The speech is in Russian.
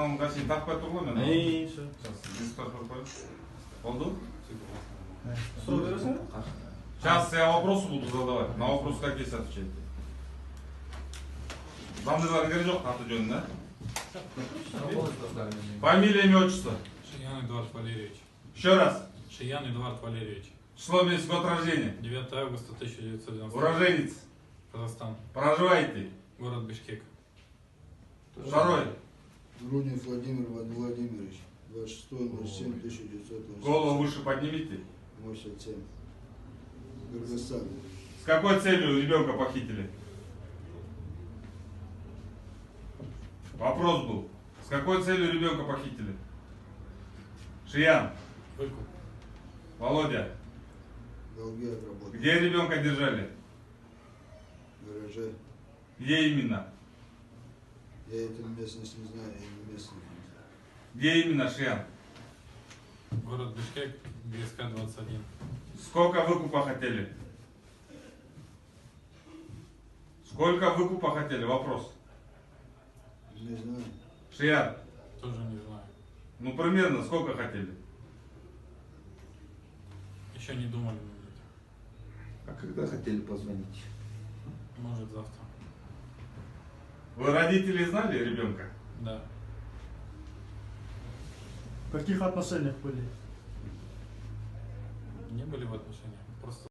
Астана Россия тақпай тұр ғой мен. Все. Болды? Сұрау бересің? Сейчас я вопросы буду задавать. На вопрос как есть отвечать. Данныйларың жоқ аты жөнін, да? Фамилия, имя, отчество. Шиян Эдуард Валерьевич. Еще раз. Шиян Эдуард Валерьевич. Число, месяц, год рождения. 9 августа 1990. Уроженец. Казахстан. Проживаете. Город Бишкек. Второй. Грудин Владимир Владимирович. 26.07.1987. Голову выше поднимите. 87. Кыргызстан. С какой целью ребенка похитили? Вопрос был. С какой целью ребенка похитили? Шиян. Выкуп. Володя. Долги отработали. Где ребенка держали? В гараже. Где именно? Я эту местность не знаю, я не местный. Где именно, Шиян? Город Бишкек. ГСК 21. Сколько выкупа хотели? Сколько выкупа хотели? Вопрос. Не знаю. Шиян. Тоже не знаю. Ну, примерно сколько хотели? Еще не думали над этим. А когда хотели позвонить? Может завтра. Вы родители знали ребенка? Да. В каких отношениях были? Не были в отношениях. Просто